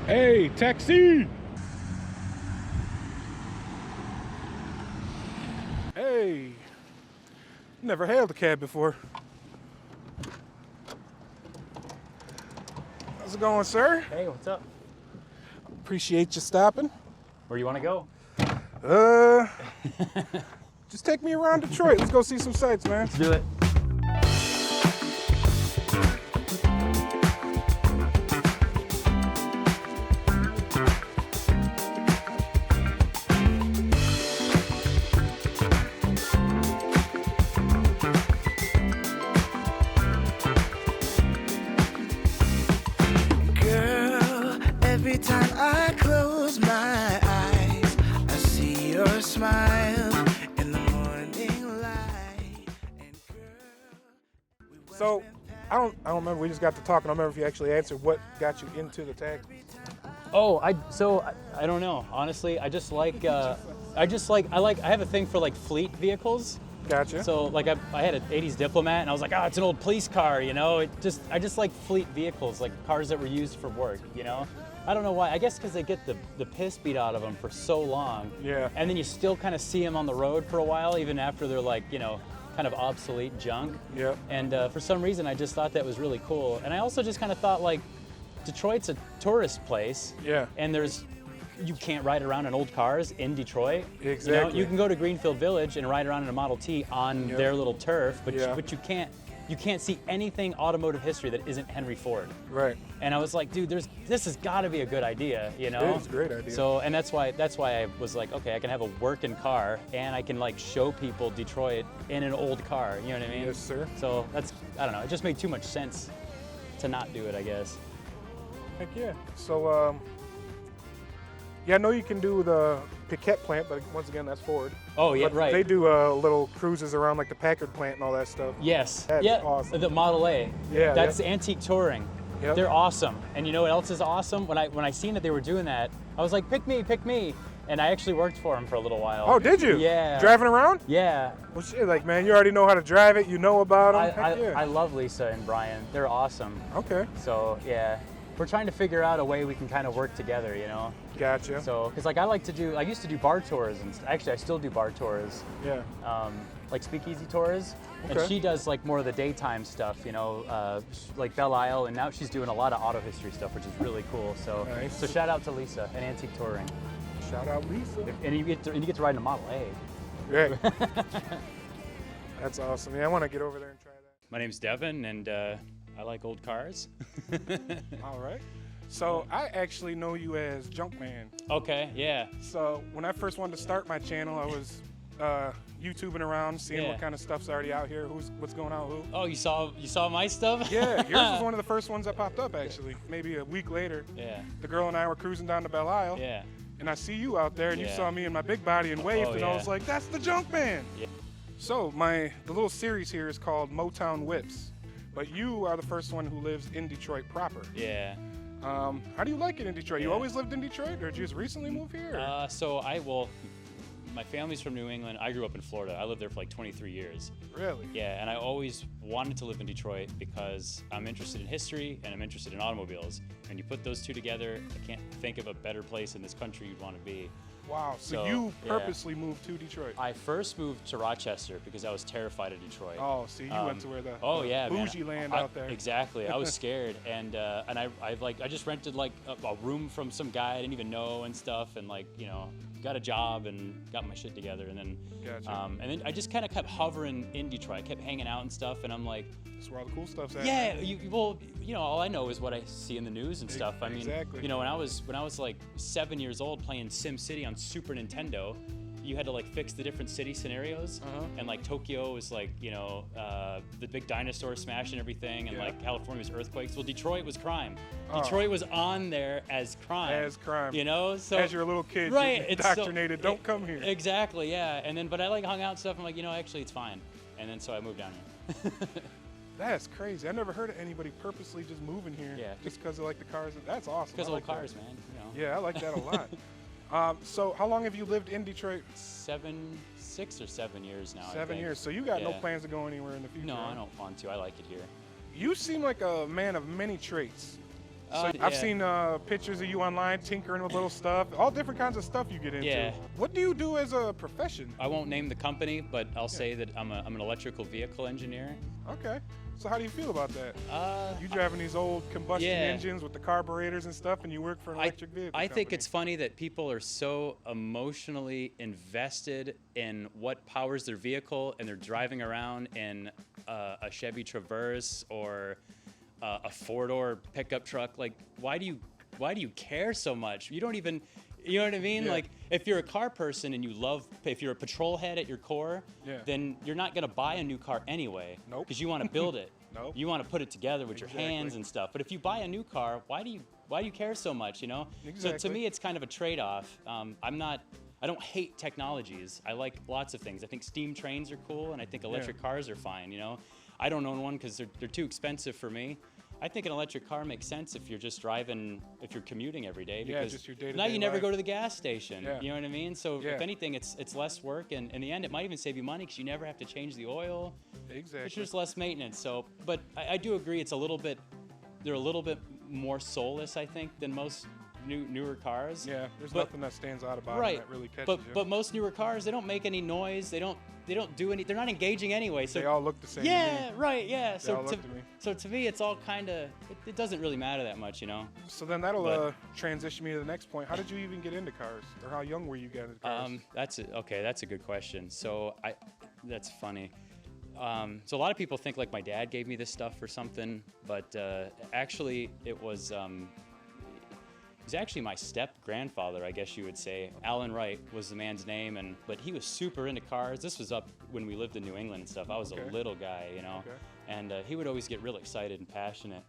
Hey, taxi! Hey, never hailed a cab before. How's it going, sir? Hey, what's up? Appreciate you stopping. Where you want to go? Just take me around Detroit. Let's go see some sights, man. Let's do it. Every time I close my eyes, I see your smile in the morning light. And girl, So, I don't remember. We just got to talking. I don't remember if you actually answered what got you into the taxi. Oh, I don't know. Honestly, I have a thing for like fleet vehicles. Gotcha. So like I had an 80s Diplomat and I was like, it's an old police car, you know? I just like fleet vehicles, like cars that were used for work, you know? I don't know why. I guess because they get the piss beat out of them for so long. Yeah. And then you still kind of see them on the road for a while, even after they're like, you know, kind of obsolete junk. Yep. And for some reason, I just thought that was really cool. And I also just kind of thought like, Detroit's a tourist place. Yeah. And you can't ride around in old cars in Detroit. Exactly. You know, you can go to Greenfield Village and ride around in a Model T on their little turf, but you can't see anything automotive history that isn't Henry Ford. Right. And I was like, dude, this has got to be a good idea, you know? It is a great idea. So, and that's why I was like, okay, I can have a working car and I can like show people Detroit in an old car. You know what I mean? Yes, sir. So I don't know. It just made too much sense to not do it, I guess. Heck yeah. So, yeah, I know you can do the Piquet plant, but once again, that's Ford. Oh, yeah, But right. They do little cruises around like the Packard plant and all that stuff. Yes. That's yeah. awesome. The Model A. Yeah. That's antique touring. Yep. They're awesome. And you know what else is awesome? When I seen that they were doing that, I was like, pick me. And I actually worked for them for a little while. Oh, did you? Yeah. Driving around? Yeah. Well, shit, like, man, you already know how to drive it. You know about them. Heck yeah. I love Lisa and Brian. They're awesome. Okay. So yeah, we're trying to figure out a way we can kind of work together, you know? Gotcha. So, because like I used to do bar tours, and actually I still do bar tours. Yeah. Like speakeasy tours, Okay. and she does like more of the daytime stuff, you know, like Belle Isle, and now she's doing a lot of auto history stuff, which is really cool. So, Nice. so shout out to Lisa and Antique Touring, Shout out Lisa. and you get to ride in a Model A. Right. That's awesome. Yeah, I want to get over there and try that. My name's Devin, and I like old cars. All right. So I actually know you as Junkman. Okay, yeah. So when I first wanted to start my channel, I was YouTubing around, seeing what kind of stuff's already out here, what's going on, who. Oh, you saw my stuff? Yeah, yours was one of the first ones that popped up actually. Maybe a week later. Yeah. The girl and I were cruising down to Belle Isle. Yeah. And I see you out there, and you Yeah. saw me in my big body and waved, Oh, and I yeah. was like, "That's the Junkman." Yeah. So the little series here is called Motown Whips, but you are the first one who lives in Detroit proper. Yeah. How do you like it in Detroit? You Yeah. always lived in Detroit, or did you just recently move here? or- My family's from New England. I grew up in Florida. I lived there for like 23 years. Really? Yeah, and I always wanted to live in Detroit because I'm interested in history and I'm interested in automobiles. And you put those two together, I can't think of a better place in this country you'd want to be. Wow. So So, you yeah. purposely moved to Detroit? I first moved to Rochester because I was terrified of Detroit. Oh, so you went to where the yeah, man. bougie land out there. Exactly. I was scared, and I just rented like a room from some guy I didn't even know and stuff, and like, you know, got a job and got my shit together, and then Gotcha. and then I just kind of kept hovering in Detroit. I kept hanging out and stuff, and I'm like, That's where all the cool stuff's at. yeah, all I know is what I see in the news and stuff. I mean, Exactly. you know, when I was like 7 years old playing Sim City on Super Nintendo, you had to like fix the different city scenarios, and like Tokyo was like, you know, the big dinosaur smash and everything, and Yeah. like California was earthquakes. Well, Detroit was crime. Oh. Detroit was on there as crime. As crime. You know, so As you're a little kid, right? you're it's so- indoctrinated. Don't come here. Exactly, yeah. And then, but I like hung out and stuff. I'm like, you know, actually, it's fine. And then so I moved down here. That's crazy. I never heard of anybody purposely just moving here. Yeah. Just because they like the cars. That's awesome. Because I old like that. cars, man. You know. Yeah, I like that a lot. So how long have you lived in Detroit? 6 or 7 years now. I 7 think. years. So you got no Yeah. plans to go anywhere in the future? No, huh? I don't want to. I like it here. You seem like a man of many traits. So I've seen pictures of you online tinkering with little stuff, all different kinds of stuff you get into. Yeah. What do you do as a profession? I won't name the company, but I'll say that I'm an electrical vehicle engineer. Okay. So how do you feel about that? You driving these old combustion engines with the carburetors and stuff, and you work for an electric vehicle I think company. it's funny that people are so emotionally invested in what powers their vehicle, and they're driving around in a Chevy Traverse or a four-door pickup truck. Like, why do you care so much? You don't even, you know what I mean? Yeah. Like, if you're a car person and if you're a patrol head at your core, then you're not gonna buy a new car anyway. Nope. Because you want to build it. Nope. You want to put it together with your hands and stuff. But if you buy a new car, why do you care so much? You know. Exactly. So to me, it's kind of a trade-off. I don't hate technologies. I like lots of things. I think steam trains are cool, and I think electric cars are fine. You know, I don't own one because they're too expensive for me. I think an electric car makes sense if you're just driving, if you're commuting every day. Because just your day-to-day now you never life. go to the gas station. Yeah. You know what I mean? So Yeah. if anything, it's less work, and in the end, it might even save you money because you never have to change the oil. Exactly. It's just less maintenance. So, but I do agree, they're a little bit more soulless, I think, than most newer cars. Yeah, there's But- nothing that stands out about Right. them that really catches you. But most newer cars, they don't make any noise. They don't do any. They're not engaging anyway. So they all look the same. yeah, To me. right, yeah. They So all look to me. so to me, it's all kind of. It doesn't really matter that much, you know. So then that'll But- transition me to the next point. How did you even get into cars, or how young were you getting into cars? That's a good question. So that's funny. So a lot of people think like my dad gave me this stuff or something, but actually it was actually my step-grandfather, I guess you would say. Alan Wright was the man's name, but he was super into cars. This was up when we lived in New England and stuff. I was a little guy, you know, and he would always get real excited and passionate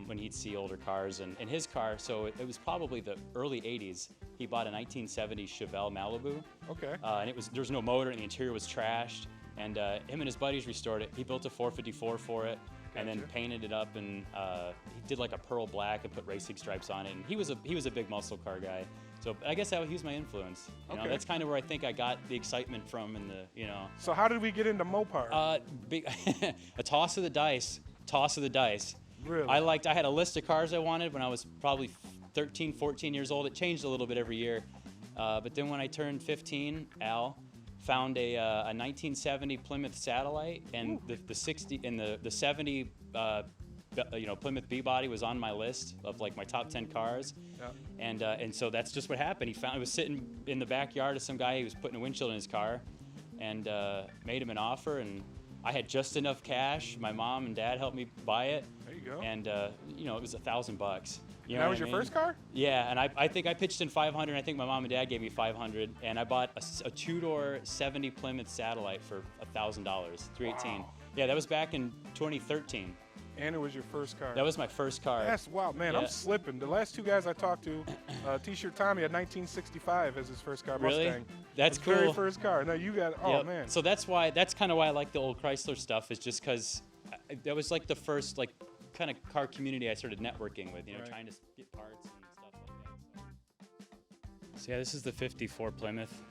when he'd see older cars. And in his car, so it was probably the early 80s, he bought a 1970 Chevelle Malibu. Okay. And there was no motor, and the interior was trashed. And him and his buddies restored it. He built a 454 for it, and then painted it up, and he did like a pearl black and put racing stripes on it. And he was a big muscle car guy. So I guess he was my influence. You know, that's kind of where I think I got the excitement from, and So how did we get into Mopar? a toss of the dice. Toss of the dice. Really? I had a list of cars I wanted when I was probably 13, 14 years old. It changed a little bit every year. But then when I turned 15, Al found a 1970 Plymouth Satellite, and the 60 and the 70 Plymouth B-body was on my list of like my top 10 cars. Yeah. And so that's just what happened. It was sitting in the backyard of some guy. He was putting a windshield in his car, and made him an offer, and I had just enough cash. My mom and dad helped me buy it. There you go. And it was $1,000. And that was your first car? Yeah, and I think I pitched in 500. I think my mom and dad gave me 500, and I bought a two-door 70 Plymouth Satellite for $1,000, $318. Wow. Yeah, that was back in 2013. And it was your first car. That was my first car. That's wild, man. Yeah. I'm slipping. The last two guys I talked to, T-shirt Tommy had 1965 as his first car, Really? Mustang. That's his cool. very first car. No, you got. Oh Yep. man. So that's kind of why I like the old Chrysler stuff, is just because that was like the first like kind of car community I started networking with, trying to get parts and stuff like that. So yeah, this is the 54 Plymouth.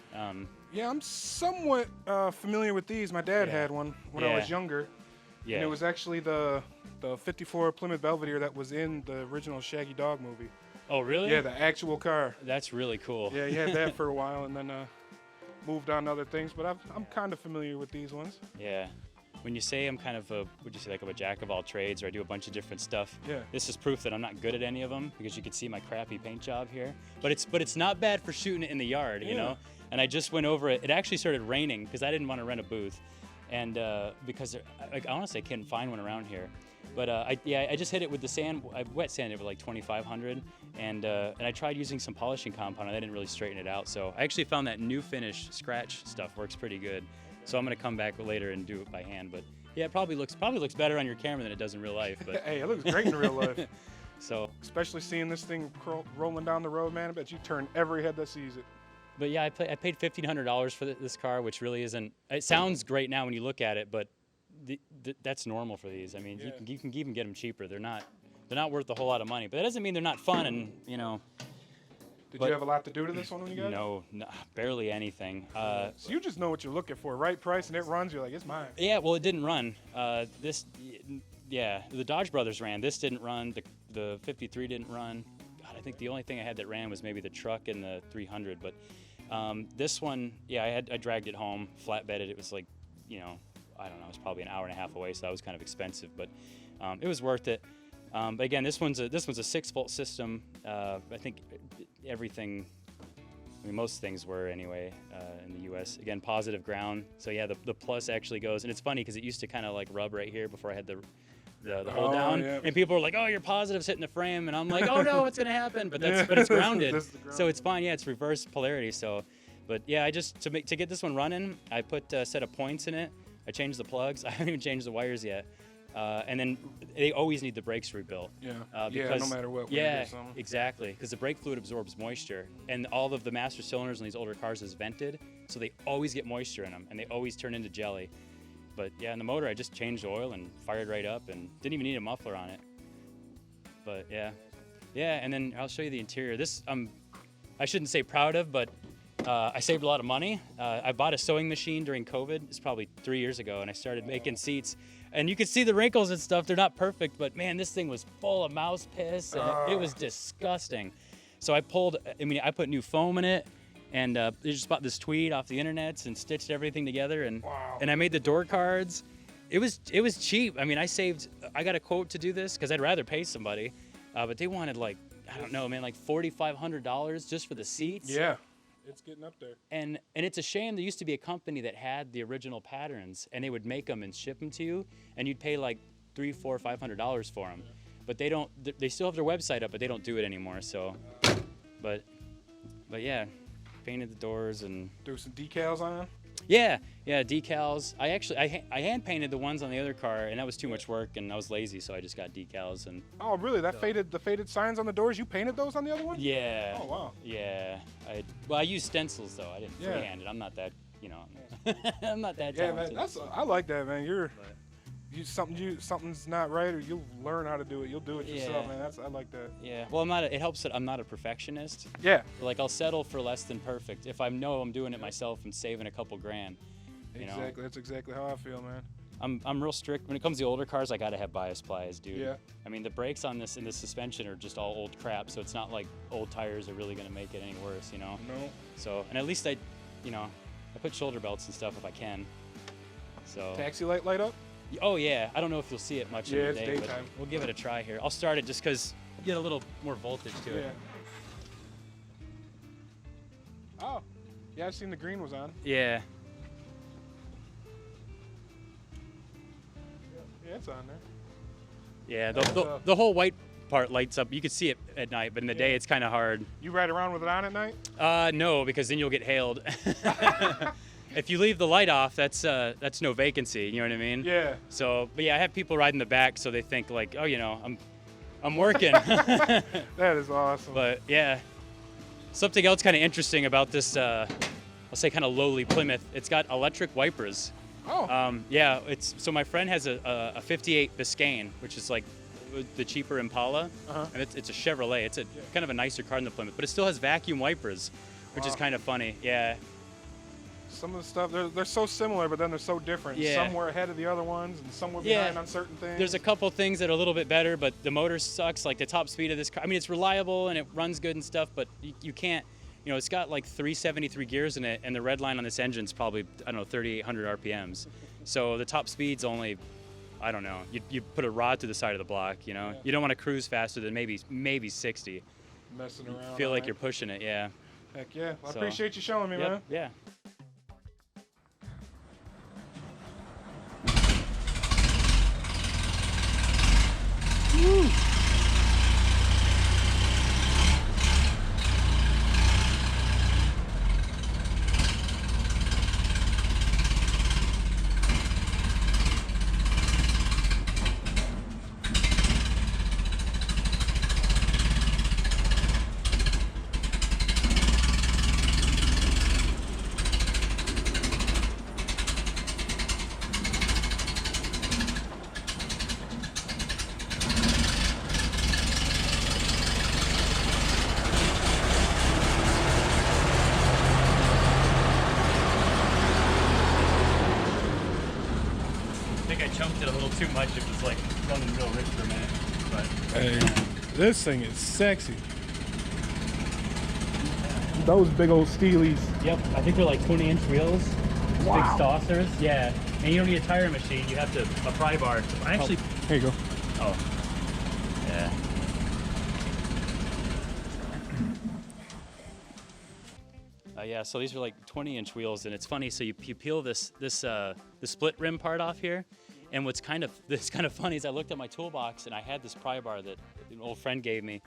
Yeah, I'm somewhat familiar with these. My dad had one when I was younger. Yeah. And it was actually the 54 Plymouth Belvedere that was in the original Shaggy Dog movie. Oh, really? Yeah, the actual car. That's really cool. Yeah, he had that for a while, and then moved on to other things. But I'm kind of familiar with these ones. Yeah. When you say I'm kind of like a jack of all trades, or I do a bunch of different stuff, this is proof that I'm not good at any of them, because you can see my crappy paint job here. But it's not bad for shooting it in the yard, you know? And I just went over it. It actually started raining because I didn't want to rent a booth. And because honestly, I couldn't find one around here. But I just hit it with the sand. I wet sanded it with like 2500, and I tried using some polishing compound, and I didn't really straighten it out. So I actually found that new finish scratch stuff works pretty good. So I'm gonna come back later and do it by hand. But yeah, it probably looks better on your camera than it does in real life. But Hey, it looks great in real life. So especially seeing this thing rolling down the road, man. I bet you turn every head that sees it. But yeah, I paid $1,500 for this car, which really isn't. It sounds great now when you look at it, but that's normal for these. I mean, you can even get them cheaper. They're not worth a whole lot of money, but that doesn't mean they're not fun. And Did you have a lot to do to this one when you got it? No, barely anything. So you just know what you're looking for, right price, and it runs. You're like, it's mine. Yeah, well, it didn't run. The Dodge Brothers ran. This didn't run. The 53 didn't run. God, I think the only thing I had that ran was maybe the truck and the 300. But this one, yeah, I dragged it home, flatbedded. It was like, you know, I don't know, it was probably an hour and a half away, so that was kind of expensive, but it was worth it. But again, this one's a 6-volt system. I think everything, I mean, most things were anyway in the U.S. Again, positive ground. So yeah, the plus actually goes, and it's funny because it used to kind of like rub right here before I had the hold down, yeah. and people were like, "Oh, your positive's hitting the frame," and I'm like, "Oh no, what's gonna happen?" But it's grounded, so it's fine. Yeah, it's reverse polarity. So, but yeah, I just to get this one running, I put a set of points in it. I changed the plugs. I haven't even changed the wires yet. And then they always need the brakes rebuilt. Yeah. Because, no matter what. Yeah, exactly. Because the brake fluid absorbs moisture, and all of the master cylinders in these older cars is vented, so they always get moisture in them, and they always turn into jelly. But yeah, in the motor, I just changed oil and fired right up, and didn't even need a muffler on it. But yeah, and then I'll show you the interior. This I shouldn't say proud of, but I saved a lot of money. I bought a sewing machine during COVID. It's probably 3 years ago, and I started making seats. And you can see the wrinkles and stuff. They're not perfect, but man, this thing was full of mouse piss, and it was disgusting. So I put new foam in it, and I just bought this tweed off the internet and stitched everything together, and I made the door cards. It was cheap. I mean, I got a quote to do this because I'd rather pay somebody, but they wanted like, I don't know, man, like $4,500 just for the seats. Yeah. It's getting up there. And it's a shame. There used to be a company that had the original patterns, and they would make them and ship them to you, and you'd pay like $300, $400, $500 for them. But they don't. They still have their website up, but they don't do it anymore. So, but yeah, painted the doors and do some decals on. Yeah, decals. I hand painted the ones on the other car, and that was too much work, and I was lazy, so I just got decals. And oh, really? The faded signs on the doors, you painted those on the other one? Yeah. Oh, wow. Yeah. I used stencils though. I didn't freehand it. I'm not that, you know. I'm not that talented. Yeah, man. I like that, man. Something's not right, or you'll learn how to do it. You'll do it yourself, man. I like that. Yeah. Well, it helps that I'm not a perfectionist. Yeah. Like I'll settle for less than perfect if I know I'm doing it myself and saving a couple grand. You know? That's exactly how I feel, man. I'm real strict when it comes to older cars. I gotta have bias plies, dude. Yeah. I mean, the brakes on this and the suspension are just all old crap, so it's not like old tires are really gonna make it any worse, you know. No. So, and at least I put shoulder belts and stuff if I can. So. Taxi light up? Oh yeah. I don't know if you'll see it much in the day, daytime. but we'll give it a try here. I'll start it just because get a little more voltage to it. Oh. Yeah, I've seen the green was on. Yeah. Yeah, it's on there. Yeah, the whole white part lights up. You can see it at night, but in the day it's kind of hard. You ride around with it on at night? No, because then you'll get hailed. If you leave the light off, that's no vacancy. You know what I mean? Yeah. So, but yeah, I have people ride in the back, so they think like, oh, you know, I'm working. That is awesome. But yeah, something else kind of interesting about this, I'll say kind of lowly Plymouth. It's got electric wipers. Oh. Yeah, so my friend has a 58 Biscayne, which is like the cheaper Impala, and it's a Chevrolet. It's kind of a nicer car than the Plymouth, but it still has vacuum wipers, which is kind of funny. Yeah. Some of the stuff, they're so similar, but then they're so different. Yeah. Some were ahead of the other ones, and some were behind on certain things. There's a couple things that are a little bit better, but the motor sucks. Like the top speed of this car, I mean, it's reliable and it runs good and stuff, but you can't, you know, it's got like 373 gears in it, and the red line on this engine's probably, I don't know, 3,800 RPMs. So the top speed's only, I don't know, you put a rod to the side of the block, you know? Yeah. You don't want to cruise faster than maybe 60. Messing around. You feel like you're pushing it, yeah. Heck yeah. Well, I appreciate you showing me, man. Yeah. Woo. I think I chunked it a little too much. It was like running real rich for a minute, but. Hey. This thing is sexy. Those big old steelies. Yep, I think they're like 20-inch wheels. Wow. Big saucers. Yeah, and you don't need a tire machine. You have to a pry bar. I actually. Here you go. Oh. Yeah. Yeah, so these are like 20-inch wheels, and it's funny. So you peel the split rim part off here, and what's kind of funny is I looked at my toolbox and I had this pry bar that an old friend gave me,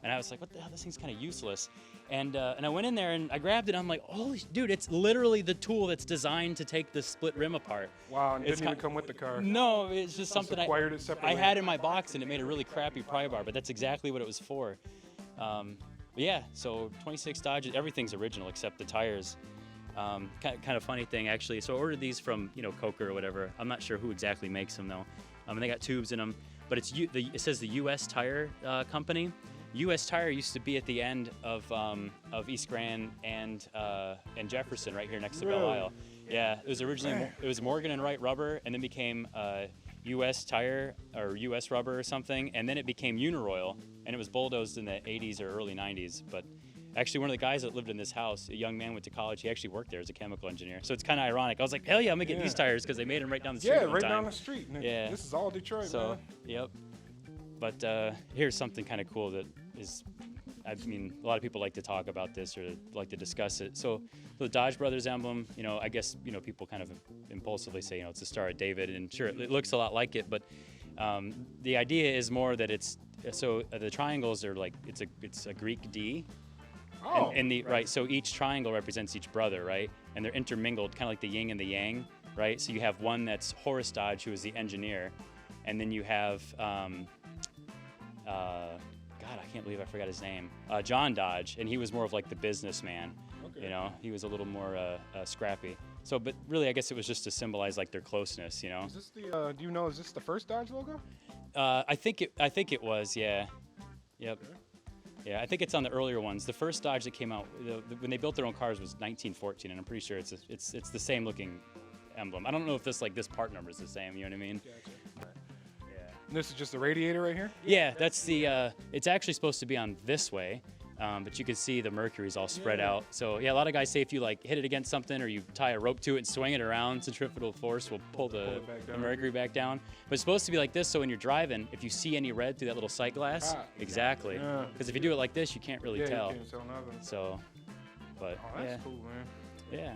and I was like, what the hell? This thing's kind of useless. And I went in there and I grabbed it. And I'm like, holy dude, it's literally the tool that's designed to take the split rim apart. Wow, and it didn't even come with the car. No, it's just something acquired it separately. I had in my box, and it made a really crappy pry bar, but that's exactly what it was for. Yeah, so 26 Dodge, everything's original except the tires. Kind of funny thing actually. So I ordered these from Coker or whatever. I'm not sure who exactly makes them though. And they got tubes in them, but it says the U.S. Tire Company. U.S. Tire used to be at the end of East Grand and Jefferson, right here next to Belle Isle. Yeah, it was originally it was Morgan and Wright Rubber, and then became U.S. Tire or U.S. Rubber or something, and then it became Uniroyal, and it was bulldozed in the 80s or early 90s. But actually, one of the guys that lived in this house, a young man, went to college. He actually worked there as a chemical engineer. So it's kind of ironic. I was like, hell yeah, I'm gonna get these tires because they made them right down the street. Yeah, right down the street. Yeah, this is all Detroit. So man. Yep. But here's something kind of cool that is, I mean, a lot of people like to talk about this or like to discuss it. So the Dodge Brothers emblem, I guess, people kind of impulsively say, it's the Star of David, and sure, it looks a lot like it, but the idea is more that it's, so the triangles are like, it's a Greek D. Oh, right. So each triangle represents each brother, right? And they're intermingled, kind of like the yin and the yang, right? So you have one that's Horace Dodge, who is the engineer, and then you have, God, I can't believe I forgot his name. John Dodge, and he was more of like the businessman. Okay. He was a little more scrappy. So, but really, I guess it was just to symbolize like their closeness. Is this the? Do you know? Is this the first Dodge logo? I think it was. Yeah. Yep. Okay. Yeah, I think it's on the earlier ones. The first Dodge that came out when they built their own cars was 1914, and I'm pretty sure it's the same looking emblem. I don't know if this part number is the same. You know what I mean? Gotcha. And this is just the radiator right here? Yeah, that's the, it's actually supposed to be on this way, but you can see the mercury's all spread out. So yeah, a lot of guys say if you like hit it against something or you tie a rope to it and swing it around, centrifugal force will pull the mercury back down. But it's supposed to be like this, so when you're driving, if you see any red through that little sight glass, exactly. Because if you do it like this, you can't really tell. You can't tell nothing. So, but that's cool, man. Yeah.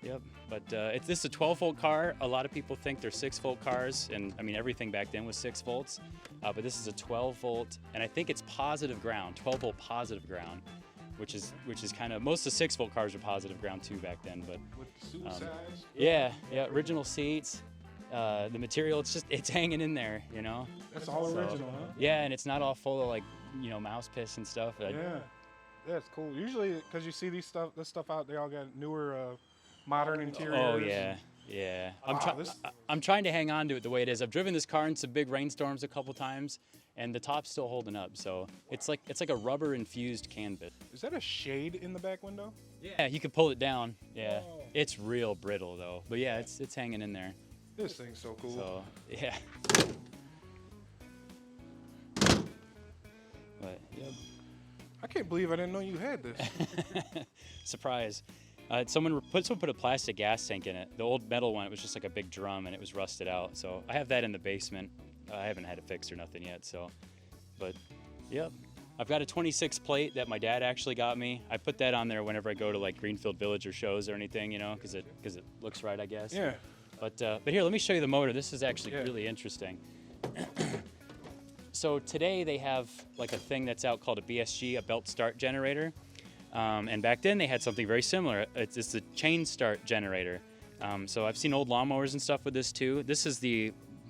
Yep, but this is a 12-volt car. A lot of people think they're 6-volt cars, and I mean everything back then was 6 volts. But this is a 12-volt, and I think it's positive ground, 12-volt positive ground, which is kind of, most of the 6-volt cars were positive ground too back then. But with the suit size. Yeah, original seats. The material, it's hanging in there, That's all original, huh? Yeah, and it's not all full of like mouse piss and stuff. Yeah, that's cool. Usually, because you see this stuff out, they all got newer. Modern interiors. Oh yeah. I'm trying to hang on to it the way it is. I've driven this car in some big rainstorms a couple times, and the top's still holding up. So it's like a rubber infused canvas. Is that a shade in the back window? Yeah, you can pull it down. Yeah, It's real brittle though. But yeah, it's hanging in there. This thing's so cool. So yeah. But yep. I can't believe I didn't know you had this. Surprise. Someone put a plastic gas tank in it. The old metal one, it was just like a big drum, and it was rusted out. So I have that in the basement. I haven't had it fixed or nothing yet. So, but yep, I've got a 26 plate that my dad actually got me. I put that on there whenever I go to like Greenfield Village or shows or anything, because it looks right, I guess. Yeah. But here, let me show you the motor. This is actually really interesting. So today they have like a thing that's out called a BSG, a belt start generator. And back then they had something very similar. It's a chain start generator. So I've seen old lawnmowers and stuff with this too. This is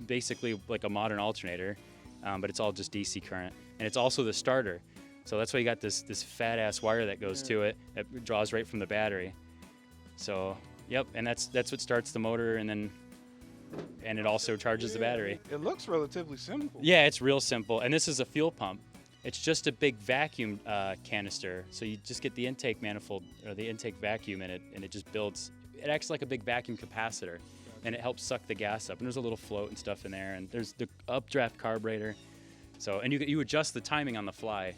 basically like a modern alternator, but it's all just DC current. And it's also the starter. So that's why you got this fat ass wire that goes to it that draws right from the battery. So yep, and that's what starts the motor, and it also charges the battery. It looks relatively simple. Yeah, it's real simple. And this is a fuel pump. It's just a big vacuum canister. So you just get the intake manifold or the intake vacuum in it, and it just builds. It acts like a big vacuum capacitor, and it helps suck the gas up. And there's a little float and stuff in there, and there's the updraft carburetor. So, and you adjust the timing on the fly,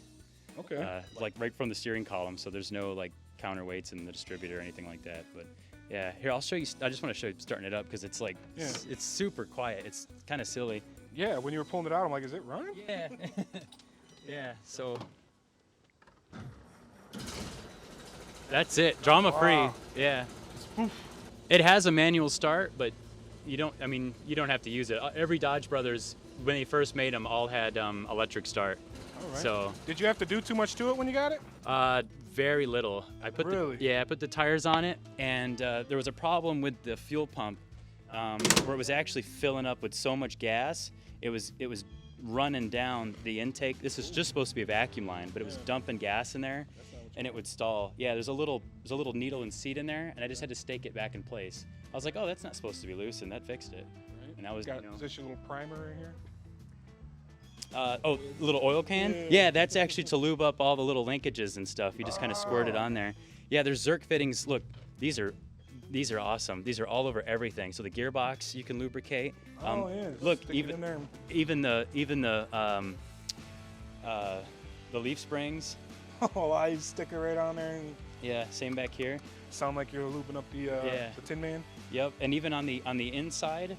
Okay. like right from the steering column. So there's no like counterweights in the distributor or anything like that. But yeah, here I'll show you. I just want to show you starting it up because it's like it's super quiet. It's kind of silly. Yeah, when you were pulling it out, I'm like, is it running? Yeah. Yeah. So that's it. Drama free. Wow. Yeah. Spoof. It has a manual start, but you don't have to use it. Every Dodge Brothers, when they first made them, all had electric start. All right. So Did you have to do too much to it when you got it? very little. I put I put the tires on it, and there was a problem with the fuel pump where it was actually filling up with so much gas. It was running down the intake. This is just supposed to be a vacuum line, but it was dumping gas in there, and it would stall. Yeah, there's a little needle and seat in there, and I just had to stake it back in place. I was like, oh, that's not supposed to be loose, and that fixed it. Right. And that was, Is this your little primer in here? little oil can? Yeah, that's actually to lube up all the little linkages and stuff. You just kind of squirt it on there. Yeah, there's Zerk fittings. Look, these are awesome. These are all over everything. So the gearbox you can lubricate. Look, even the leaf springs. Oh, I stick it right on there. And Yeah, same back here. sound like you're looping up the Tin Man. Yep, and even on the inside,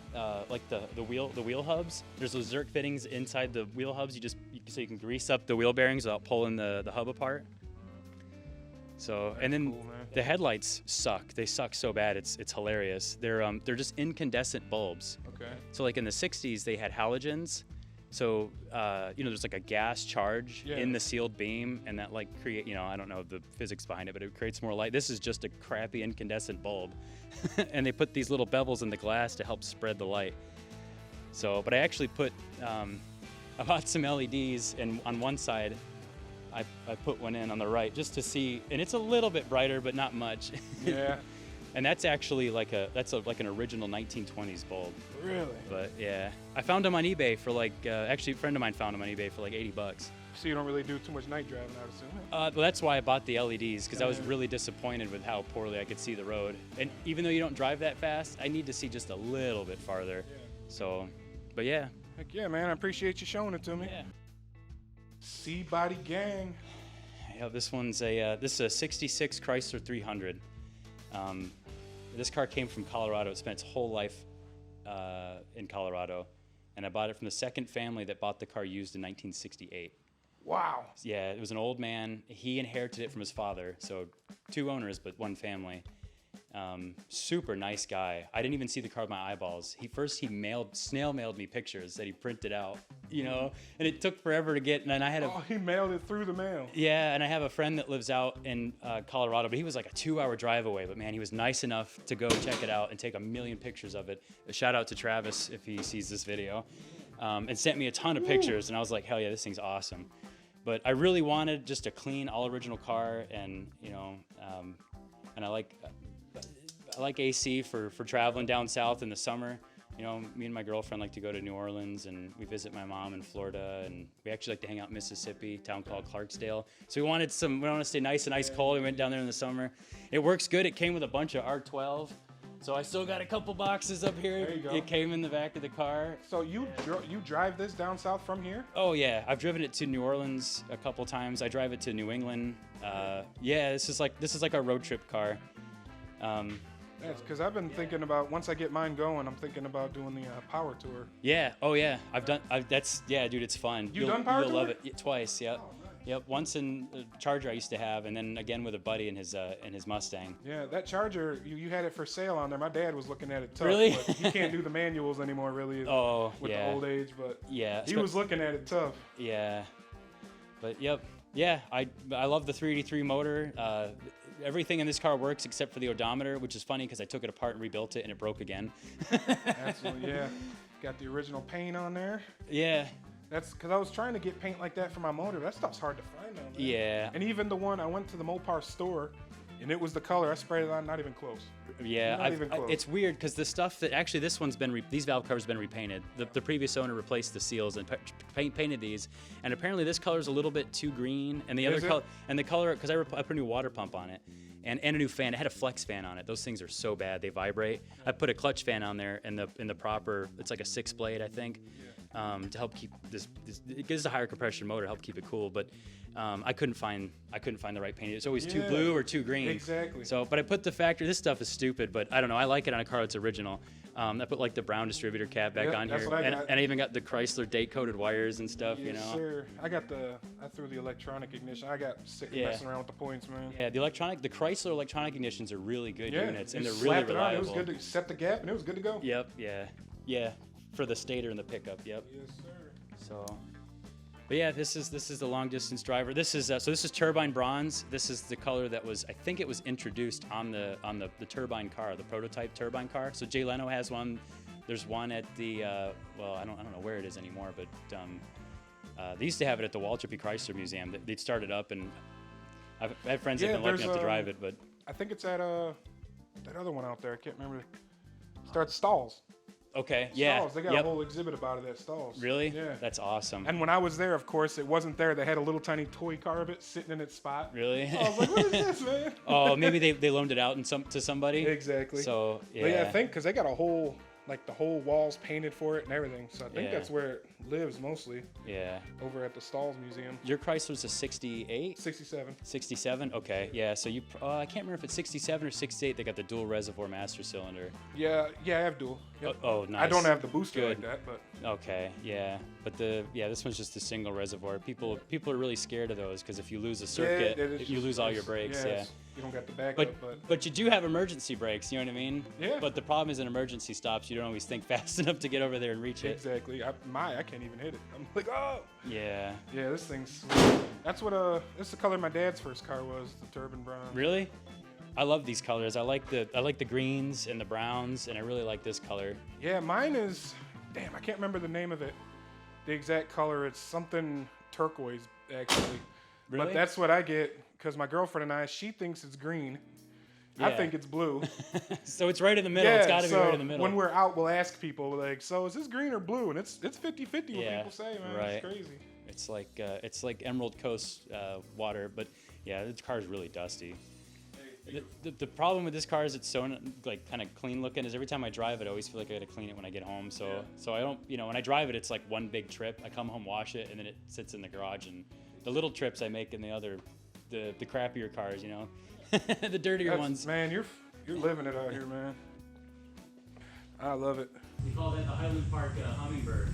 like the wheel hubs, there's those Zerk fittings inside the wheel hubs. So you can grease up the wheel bearings without pulling the hub apart. So and then cool, man. the headlights suck. They suck so bad. It's hilarious. They're just incandescent bulbs. Okay. So like in the 60s, they had halogens. So there's like a gas charge in the sealed beam, and that like create, I don't know the physics behind it, but it creates more light. This is just a crappy incandescent bulb, and they put these little bevels in the glass to help spread the light. So, but I actually put I bought some LEDs, and on one side, I put one in on the right just to see, and it's a little bit brighter, but not much. Yeah. And that's actually like an original 1920s bulb. Really? But yeah, I found them on eBay for like actually a friend of mine found them on eBay for like $80. So you don't really do too much night driving, I would assume. Well, that's why I bought the LEDs, because I was really disappointed with how poorly I could see the road. And even though you don't drive that fast, I need to see just a little bit farther. Yeah. So, but yeah. Heck yeah, man! I appreciate you showing it to me. Yeah. C-Body Gang. Yeah, this is a '66 Chrysler 300. This car came from Colorado. It spent its whole life in Colorado, and I bought it from the second family that bought the car used in 1968. Wow. Yeah, it was an old man. He inherited it from his father, so 2 owners but 1 family. Super nice guy. I didn't even see the car with my eyeballs. He snail mailed me pictures that he printed out, and it took forever to get. And then I had he mailed it through the mail. Yeah, and I have a friend that lives out in Colorado, but he was like a 2-hour drive away. But man, he was nice enough to go check it out and take a million pictures of it. A shout out to Travis if he sees this video, and sent me a ton of pictures. And I was like, hell yeah, this thing's awesome. But I really wanted just a clean, all original car, and and I like AC for traveling down south in the summer. Me and my girlfriend like to go to New Orleans, and we visit my mom in Florida, and we actually like to hang out in Mississippi, a town called Clarksdale. So we wanted to stay nice and ice cold. We went down there in the summer. It works good. It came with a bunch of R12. So I still got a couple boxes up here. There you go. It came in the back of the car. So you drive this down south from here? Oh yeah, I've driven it to New Orleans a couple times. I drive it to New England. This is like our road trip car. That's because I've been thinking about, once I get mine going, I'm thinking about doing the power tour. Yeah. Oh yeah. Dude, it's fun. You've done power tour? You'll love it. Yeah, twice. Yep. Oh, nice. Yep. Once in the Charger I used to have, and then again with a buddy in his Mustang. Yeah, that Charger, you had it for sale on there. My dad was looking at it tough. Really? But he can't do the manuals anymore, really. Oh, with yeah. the old age, but yeah. he was looking at it tough. Yeah. But yep. Yeah. I love the 383 motor. Everything in this car works except for the odometer, which is funny because I took it apart and rebuilt it and it broke again. Absolutely, yeah. Got the original paint on there. Yeah. That's because I was trying to get paint like that for my motor. That stuff's hard to find down there. Yeah. And even the one, I went to the Mopar store, and it was the color. I sprayed it on, not even close. Yeah, Not even close. It's weird because the stuff that actually these valve covers have been repainted. The previous owner replaced the seals and painted these, and apparently this color is a little bit too green, and the other color because I put a new water pump on it. And a new fan. It had a flex fan on it. Those things are so bad; they vibrate. I put a clutch fan on there, and the proper. It's like a 6-blade, I think. to help keep this. It gives a higher compression motor, help keep it cool. But I couldn't find the right paint. It's always too blue or too green. Exactly. So, but I put the factory. This stuff is stupid, but I don't know. I like it on a car that's original. I put like the brown distributor cap back on that's here, what I got. and I even got the Chrysler date coated wires and stuff. Yes, you know. sir. I threw the electronic ignition. I got sick of messing around with the points, man. Yeah, the Chrysler electronic ignitions are really good units, and they're really slapped it on, reliable. It was good to set the gap, and it was good to go. Yep. Yeah. For the stator and the pickup. Yep. Yes, sir. So, but yeah, this is the long distance driver. This is this is turbine bronze. This is the color that was, I think it was introduced on the turbine car, the prototype turbine car. So Jay Leno has one. There's one at the well, I don't know where it is anymore, but they used to have it at the Walter P. Chrysler Museum. They'd started up, and I've had friends that have been lucky enough to drive it. But I think it's at that other one out there. I can't remember. Starts Stalls. okay, Stalls. They got a whole exhibit about it at Stalls. Really? Yeah. That's awesome. And when I was there, of course, it wasn't there. They had a little tiny toy car of it sitting in its spot. Really? I was like, what is this, man? Oh, maybe they loaned it out to somebody. Exactly. So yeah. But yeah, I think because they got a whole, like the whole walls painted for it and everything. So I think that's where it lives mostly. Yeah. Over at the Stalls Museum. Your Chrysler's a 68? 67. 67? Okay. Yeah. So I can't remember if it's 67 or 68. They got the dual reservoir master cylinder. Yeah, I have dual. Yep. Oh, nice. I don't have the booster Good. like that, but. Okay. Yeah. But this one's just a single reservoir. People are really scared of those because if you lose a circuit, you lose all your brakes. Yeah. You don't got the backup, but you do have emergency brakes. You know what I mean? Yeah. But the problem is in emergency stops, you don't always think fast enough to get over there and reach it. Exactly. I can't even hit it. I'm like, oh. Yeah. Yeah, this thing's sweet. That's what this is the color my dad's first car was, the Turbine Bronze. Really? I love these colors. I like the greens and the browns, and I really like this color. Yeah, mine is, damn, I can't remember the name of it. The exact color. It's something turquoise, actually. Really? But that's what I get because my girlfriend and I, she thinks it's green. Yeah. I think it's blue. So it's right in the middle. Yeah, It's got to be right in the middle. When we're out, we'll ask people, like, so is this green or blue? And it's 50-50 what people say, man. Right. It's crazy. It's like Emerald Coast water, but yeah, this car is really dusty. The problem with this car is it's so like kind of clean looking. Is every time I drive it, I always feel like I got to clean it when I get home. So I don't, when I drive it, it's like one big trip. I come home, wash it, and then it sits in the garage. And the little trips I make in the crappier cars, the dirtier ones. Man, you're living it out here, man. I love it. We call that the Highland Park Hummingbird.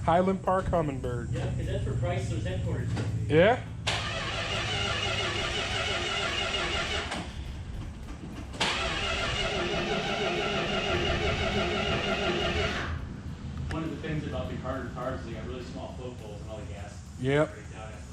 Highland Park Hummingbird. Yeah, because that's where Chrysler's headquarters is. Yeah? One of the things about the Carter cars is they got really small float holes and all the gas. Yep. breaks out after